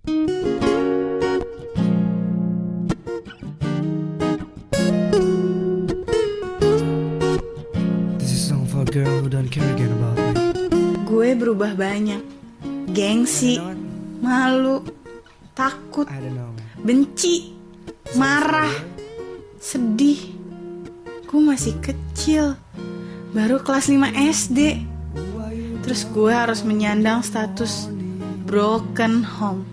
This is a song for a girl who don't care again about me. Gue berubah banyak. Gengsi, malu, takut, I don't know. benci, marah, sedih. Gue masih kecil, baru kelas 5 SD. Terus gue harus menyandang status broken home.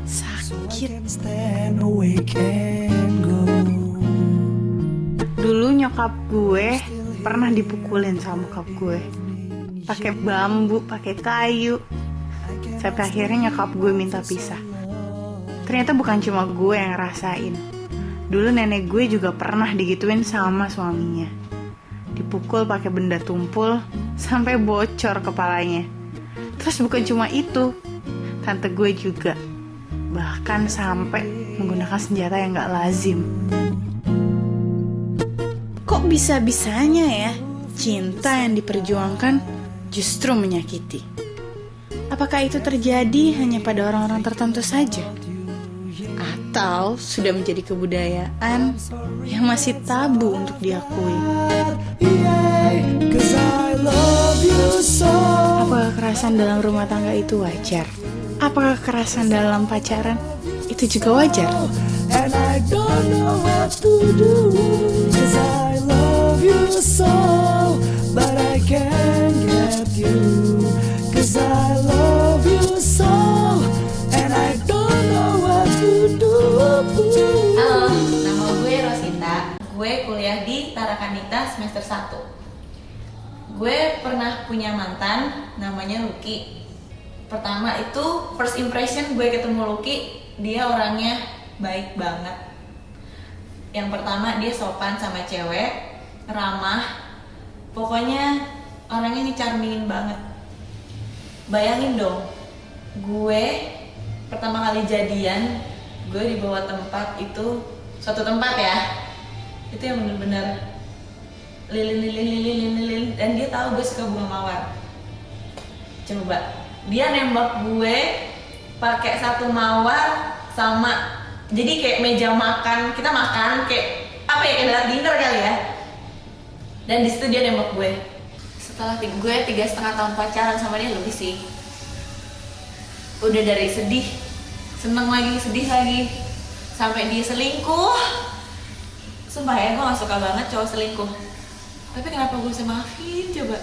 Sakit. Stand awake and go. Dulu nyokap gue pernah dipukulin sama bokap gue. Pakai bambu, pakai kayu. Sampai akhirnya nyokap gue minta pisah. Ternyata bukan cuma gue yang ngerasain. Dulu nenek gue juga pernah digituin sama suaminya. Dipukul pakai benda tumpul sampai bocor kepalanya. Terus bukan cuma itu, tante gue juga bahkan sampai menggunakan senjata yang gak lazim. Kok bisa-bisanya ya cinta yang diperjuangkan justru menyakiti? Apakah itu terjadi hanya pada orang-orang tertentu saja? Atau sudah menjadi kebudayaan yang masih tabu untuk diakui? Apakah kekerasan dalam rumah tangga itu wajar? Apakah kekerasan dalam pacaran itu juga wajar? And I don't know what to do, 'cause I love you so, but I can't get you, 'cause I love you so, and I don't know what to do. Halo, nama gue Rosita. Gue kuliah di Tarakanita semester 1. Gue pernah punya mantan namanya Lucky. Pertama itu first impression gue ketemu Lucky, dia orangnya baik banget. Yang pertama dia sopan sama cewek, ramah. Pokoknya orangnya charmingin banget. Bayangin dong, gue pertama kali jadian, gue dibawa tempat itu, suatu tempat ya, itu yang bener-bener lilin, dan dia tahu gue suka bunga mawar. Coba, dia nembak gue pakai satu mawar sama, jadi kayak meja makan, kita makan kayak apa ya, kayak dinner kali ya. Dan di situ dia nembak gue. Setelah gue 3,5 tahun pacaran sama dia, lebih sih. Udah dari sedih, seneng lagi, sedih lagi, sampai dia selingkuh. Sumpah ya, gue gak suka banget cowok selingkuh. Tapi kenapa gue bisa maafin coba?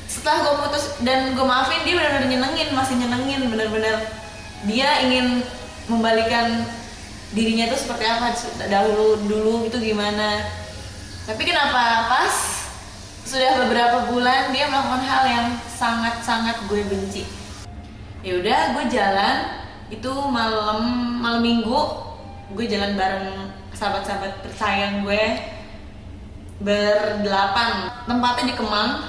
Setelah gue putus dan gue maafin, dia benar-benar nyenengin, masih nyenengin, benar-benar dia ingin membalikan dirinya itu seperti apa dulu itu gimana. Tapi kenapa pas sudah beberapa bulan dia melakukan hal yang sangat-sangat gue benci. Ya udah, gue jalan itu malam minggu, gue jalan bareng sahabat-sahabat tersayang gue berdelapan. Tempatnya di Kemang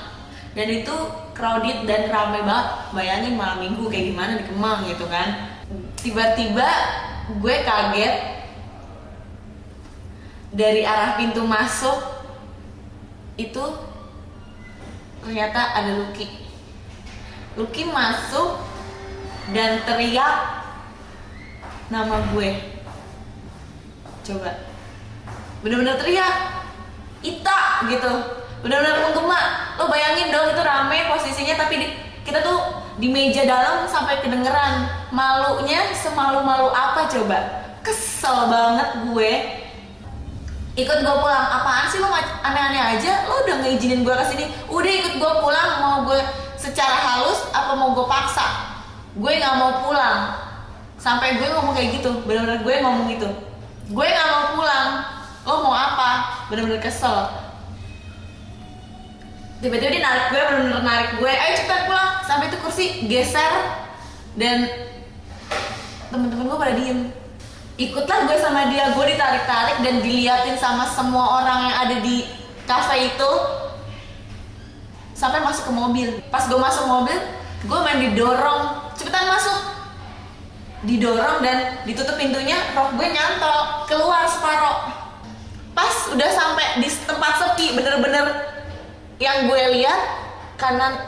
dan itu crowded dan ramai banget. Bayangin malam minggu kayak gimana di Kemang gitu kan. Tiba-tiba gue kaget, dari arah pintu masuk itu ternyata ada Lucky. Lucky masuk dan teriak nama gue. Coba, bener-bener teriak, Ita gitu, bener-bener menggema. Lo bayangin dong, itu rame posisinya, tapi kita tuh di meja dalam sampai kedengeran. Malunya semalu-malu apa coba? Kesel banget gue. Ikut gue pulang. Apaan sih lo aneh-aneh aja? Lo udah ngeizinin gue kesini, udah ikut gue pulang. Mau gue secara halus apa mau gue paksa? Gue nggak mau pulang. Sampai gue ngomong kayak gitu, bener-bener gue ngomong gitu. Gue nggak mau pulang. Lo mau apa? Bener-bener kesel. Tiba-tiba dia narik gue, bener-bener narik gue. Ayo cepetan pulang. Sampai itu kursi geser dan temen-temen gue pada diem. Ikutlah gue sama dia. Gue ditarik-tarik dan diliatin sama semua orang yang ada di kafe itu sampai masuk ke mobil. Pas gue masuk mobil, gue main didorong, cepetan masuk. Didorong dan ditutup pintunya, rok gue nyantol keluar separoh. Pas udah sampai di tempat sepi, bener-bener yang gue lihat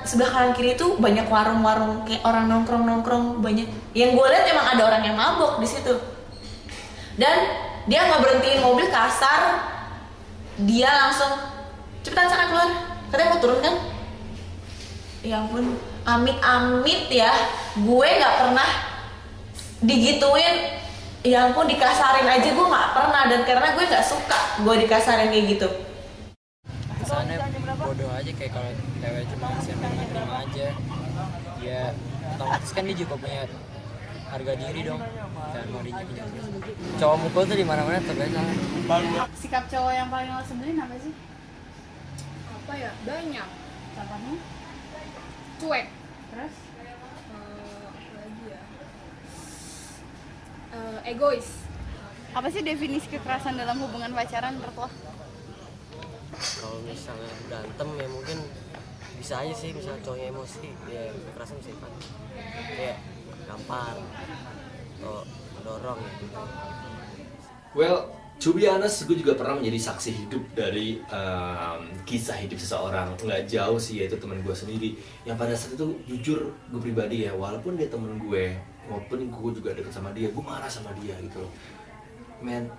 sebelah kanan kiri itu banyak warung-warung kayak orang nongkrong banyak. Yang gue lihat emang ada orang yang mabok di situ. Dan dia nggak berhentiin mobil kasar, dia langsung cepetan sana keluar. Katanya mau turun kan? Ya ampun, amit-amit ya, gue nggak pernah digituin. Ya ampun, dikasarin aja gue nggak pernah, dan karena gue nggak suka gue dikasarin kayak gitu. Kesannya bodoh aja, kayak kalau cewek cuma ngasih terima aja. Ya otomatis kan dia juga punya harga diri dong, dan mau diinjek-injek terus. Cowok mukul tuh di mana-mana terbiasa. Sikap cowok yang paling lo sebelin apa sih? Apa ya? Banyak. Contohnya? Cuek. Terus? Apa lagi ya? Egois. Apa sih definisi kekerasan dalam hubungan pacaran menurut lo? Kalau misalnya berantem ya mungkin bisa aja sih, misalnya cowoknya emosi ya kekerasan bisa dipakai, kayak gampar atau dorong gitu. Well, to be honest, gue juga pernah menjadi saksi hidup dari kisah hidup seseorang. Nggak jauh sih, yaitu teman gue sendiri. Yang pada saat itu jujur, gue pribadi ya, walaupun dia temen gue, walaupun gue juga deket sama dia, gue marah sama dia gitu loh. Man,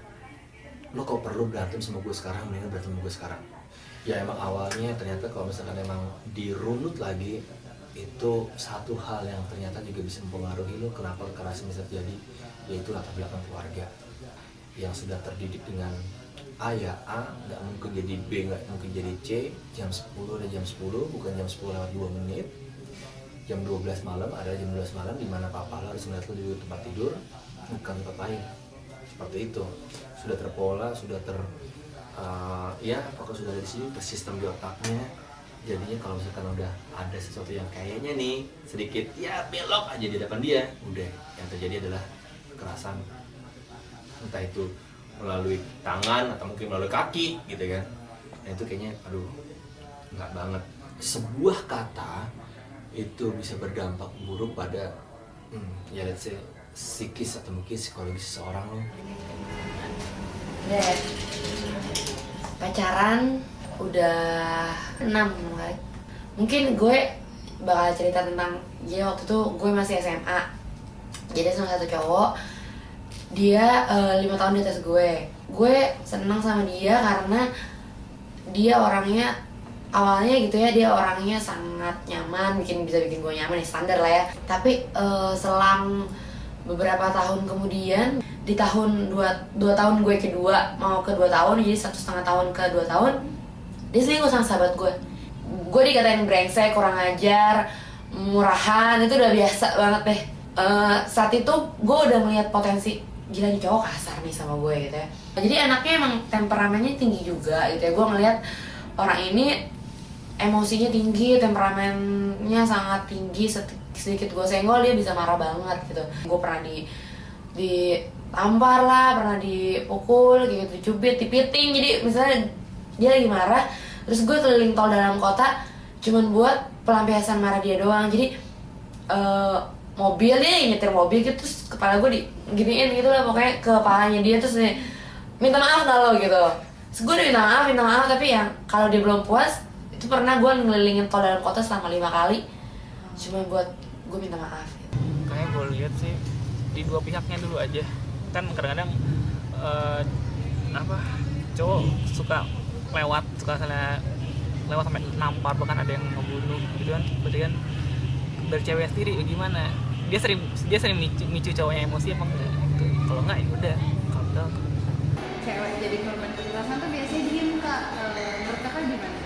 lo kalau perlu berantem sama gue sekarang, mendingan berantem sama gue sekarang. Ya emang awalnya ternyata kalau misalkan emang dirunut lagi, itu satu hal yang ternyata juga bisa mempengaruhi lo kenapa kekerasan bisa terjadi, yaitu latar belakang keluarga yang sudah terdidik dengan A ya A, nggak mungkin jadi B, nggak mungkin jadi C. Jam 10 dan jam 10, bukan jam 10 lewat 2 menit. Jam 12 malam adalah jam 12 malam, dimana papa lo harus melihat lo di tempat tidur, bukan tempat lain. Seperti itu, sudah terpola, sudah ya pokoknya sudah ada di sini, tersistem di otaknya. Jadinya kalau misalkan udah ada sesuatu yang kayaknya nih sedikit ya belok aja di depan dia, udah yang terjadi adalah kekerasan, entah itu melalui tangan atau mungkin melalui kaki gitu kan. Nah itu kayaknya aduh nggak banget. Sebuah kata itu bisa berdampak buruk pada ya let's say psikis atau mungkin psikologis seseorang loh. Deh, pacaran udah 6 kali. Mungkin gue bakal cerita tentang dia waktu itu gue masih SMA. Jadi sama satu cowok, dia 5 tahun di atas gue. Gue seneng sama dia karena dia orangnya awalnya gitu ya, dia orangnya sangat nyaman, bisa bikin gue nyaman ya, standar lah ya. Tapi selang beberapa tahun kemudian, di tahun 2 tahun gue kedua mau ke 2 tahun, jadi 1,5 tahun ke 2 tahun, dia selingkuh sama sahabat gue. Gue dikatain brengsek, kurang ajar, murahan, itu udah biasa banget deh. Saat itu gue udah melihat potensi, gila nih cowok kasar nih sama gue gitu ya. Jadi anaknya emang temperamennya tinggi juga gitu ya. Gue ngeliat orang ini emosinya tinggi, temperamennya sangat tinggi. Sedikit gue senggol dia bisa marah banget gitu. Gue pernah ditampar lah, pernah dipukul, kayak gitu, dicubit, dipiting. Jadi misalnya dia lagi marah, terus gue keliling tol dalam kota cuman buat pelampiasan marah dia doang. Jadi mobil, dia nyetir mobil gitu, terus kepala gue diginiin gitu lah, pokoknya ke kepalanya dia, terus nih, minta maaf gak lo gitu. Terus gue udah minta maaf, tapi yang kalau dia belum puas, itu pernah gue ngelilingin tol dalam kota selama 5 kali cuma buat gue minta maaf gitu. Kayaknya gue lihat sih di dua pihaknya dulu aja. Kan kadang-kadang cowok suka lewat sampai nampar, bahkan ada yang ngebunuh gitu kan. Berarti kan dari cewek sendiri gimana, dia sering micu cowoknya emosi apa enggak gitu. Kalau enggak ya udah calm down. Cewek jadi korban kekerasan tuh biasanya diem kak. Menurut kakak gimana?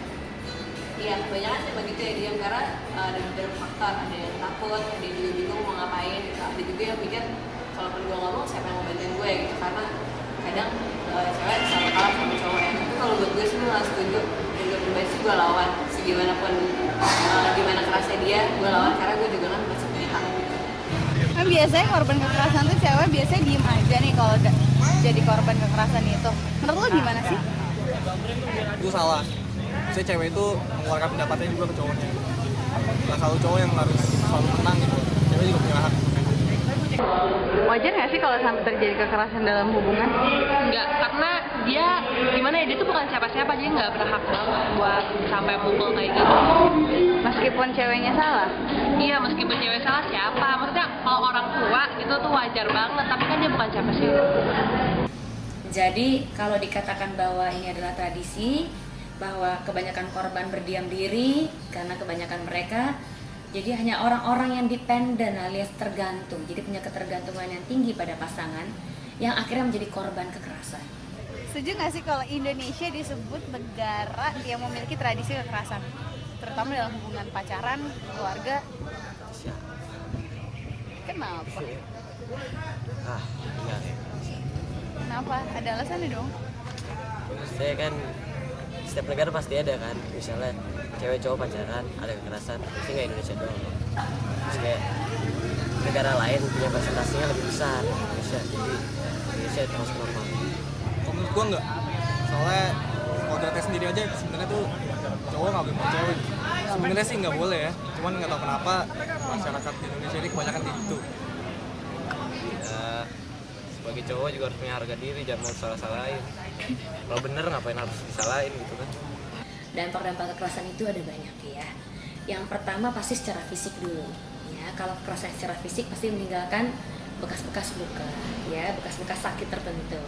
Iya, kebanyakan sih begitu ya, diam karena ada beberapa faktor. Ada yang takut, ada yang juga bingung mau ngapain gitu. Ada juga yang mikir kalau gue ngomong siapa yang mau bantuin gue gitu, karena kadang cewek selalu kalah sama cowok ya. Tapi kalau buat gue sih gue gak setuju, dan gue pribadi sih gue lawan. Segimanapun gimana kerasnya dia, gue lawan karena gue juga kan masih punya hak. Kan biasanya korban kekerasan tuh cewek biasanya diem aja nih kalau jadi korban kekerasan itu. Menurut lo gimana sih? Itu salah. Maksudnya cewek itu mengeluarkan pendapatnya juga ke cowoknya. Nah kalau cowok yang harus selalu menang gitu, cewek juga punya hak. Wajar nggak sih kalau sampai terjadi kekerasan dalam hubungan? Enggak, karena dia gimana ya, dia tuh bukan siapa-siapa, jadi nggak berhak banget buat sampai pukul kayak gitu. Meskipun ceweknya salah? Iya, meskipun cewek salah siapa? Maksudnya kalau orang tua gitu tuh wajar banget, tapi kan dia bukan siapa-siapa. Jadi kalau dikatakan bahwa ini adalah tradisi, bahwa kebanyakan korban berdiam diri karena kebanyakan mereka jadi hanya orang-orang yang dependen alias tergantung, jadi punya ketergantungan yang tinggi pada pasangan yang akhirnya menjadi korban kekerasan. Setuju nggak sih kalau Indonesia disebut negara yang memiliki tradisi kekerasan, terutama dalam hubungan pacaran, keluarga? Kenapa? Enggak. Kenapa? Ada alasannya dong? Saya kan setiap negara pasti ada kan, misalnya cewek cowok pacaran ada kekerasan, pasti nggak Indonesia doang. Terus kayak negara lain punya presentasinya lebih besar Indonesia, jadi Indonesia termasuk normal. Menurut gua enggak, soalnya kodratnya sendiri aja sebenarnya tuh cowok nggak boleh sama cewek. Sebenarnya sih nggak boleh ya, cuman nggak tahu kenapa masyarakat di Indonesia ini kebanyakan kayak gitu. Sebagai cowok juga harus punya harga diri, jangan mau salah-salahin. Kalau bener ngapain harus disalahin gitu kan. Dampak-dampak kekerasan itu ada banyak ya. Yang pertama pasti secara fisik dulu ya. Kalau kekerasan secara fisik pasti meninggalkan bekas-bekas luka ya, bekas-bekas sakit tertentu.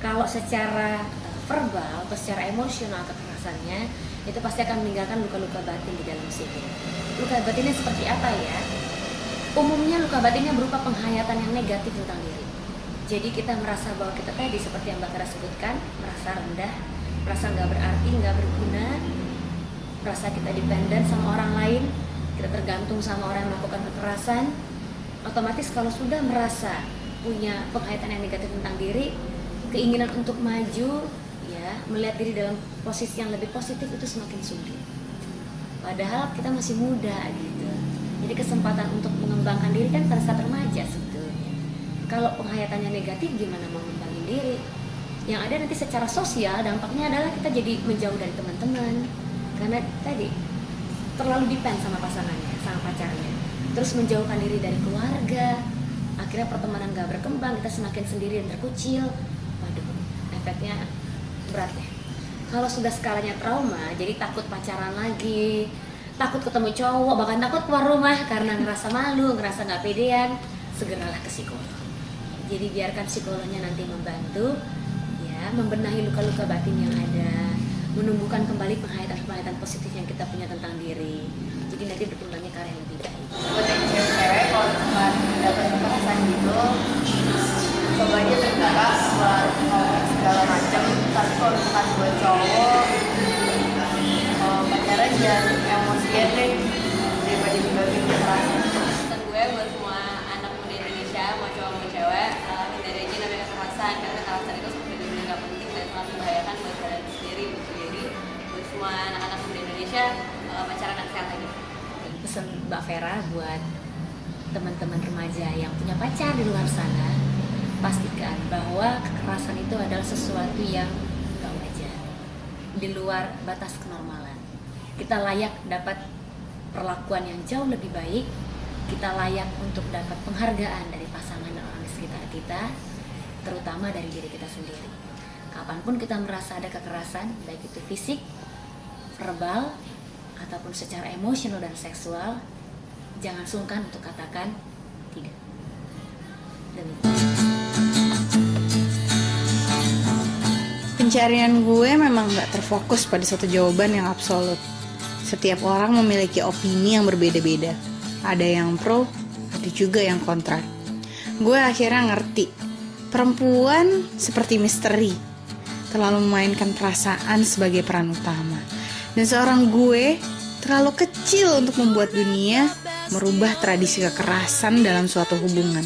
Kalau secara verbal atau secara emosional kekerasannya itu pasti akan meninggalkan luka-luka batin di dalam sini. Luka batinnya seperti apa ya? Umumnya luka batinnya berupa penghayatan yang negatif tentang diri. Jadi kita merasa bahwa kita tadi seperti yang Mbak Kara sebutkan, merasa rendah, merasa nggak berarti, nggak berguna, merasa kita dependen sama orang lain, kita tergantung sama orang yang melakukan kekerasan. Otomatis kalau sudah merasa punya penghayatan yang negatif tentang diri, keinginan untuk maju, ya melihat diri dalam posisi yang lebih positif itu semakin sulit. Padahal kita masih muda gitu. Jadi kesempatan untuk mengembangkan diri kan pada saat remaja sebetulnya. Kalau penghayatannya negatif, gimana mau mengembangin diri? Yang ada nanti secara sosial dampaknya adalah kita jadi menjauh dari teman-teman karena tadi terlalu depend sama pasangannya, sama pacarnya. Terus menjauhkan diri dari keluarga, akhirnya pertemanan gak berkembang, kita semakin sendiri dan terkucil. Waduh, efeknya berat ya. Kalau sudah skalanya trauma, jadi takut pacaran lagi, takut ketemu cowok, bahkan takut keluar rumah karena ngerasa malu, ngerasa gak pedean, segeralah ke psikolog. Jadi biarkan psikolognya nanti membantu ya, membenahi luka-luka batin yang ada, menumbuhkan kembali penghayatan-penghayatan positif yang kita punya tentang diri. Jadi nanti berkembangnya ke arah yang lebih baik. Buat yang cewek kalau misalkan dapat kekerasan gitu, coba aja terbuka buat ngomong segala macam. Tapi kalau misalkan buat cowok, pacaran jangan emosian deh daripada dibagi kekerasan. Pesan gue buat semua anak muda Indonesia, mau cowok mau cewek, hindari aja namanya kekerasan, karena kekerasan itu benar-benar gak penting dan sangat membahayakan buat kalian sendiri gitu. Jadi buat semua anak-anak muda Indonesia, pacaran yang sehat aja. Pesan Mbak Vera buat teman-teman remaja yang punya pacar di luar sana, pastikan bahwa kekerasan itu adalah sesuatu yang gak wajar, di luar batas kenormalan. Kita layak dapat perlakuan yang jauh lebih baik, kita layak untuk dapat penghargaan dari pasangan dan orang di sekitar kita, terutama dari diri kita sendiri. Kapanpun kita merasa ada kekerasan, baik itu fisik, verbal, ataupun secara emosional dan seksual, jangan sungkan untuk katakan tidak. Demikian. Pencarian gue memang gak terfokus pada satu jawaban yang absolut. Setiap orang memiliki opini yang berbeda-beda. Ada yang pro, ada juga yang kontra. Gue akhirnya ngerti, perempuan seperti misteri, terlalu memainkan perasaan sebagai peran utama. Dan seorang gue terlalu kecil untuk membuat dunia merubah tradisi kekerasan dalam suatu hubungan.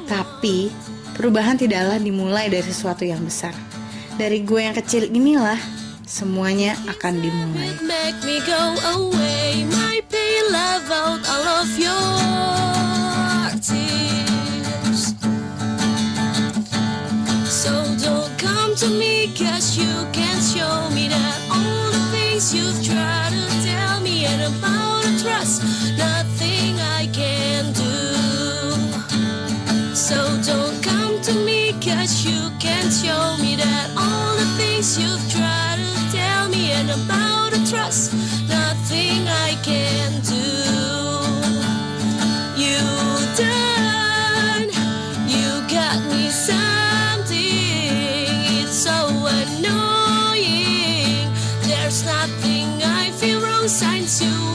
Tapi perubahan tidaklah dimulai dari sesuatu yang besar. Dari gue yang kecil inilah semuanya akan dimulai. Make me go away, my pain, love out all of your tears. So don't come to me, 'cause you can't show me that all the things you've tried to tell me and about the trust, nothing I can do. do. You done, you got me something. It's so annoying. There's nothing I feel wrong since you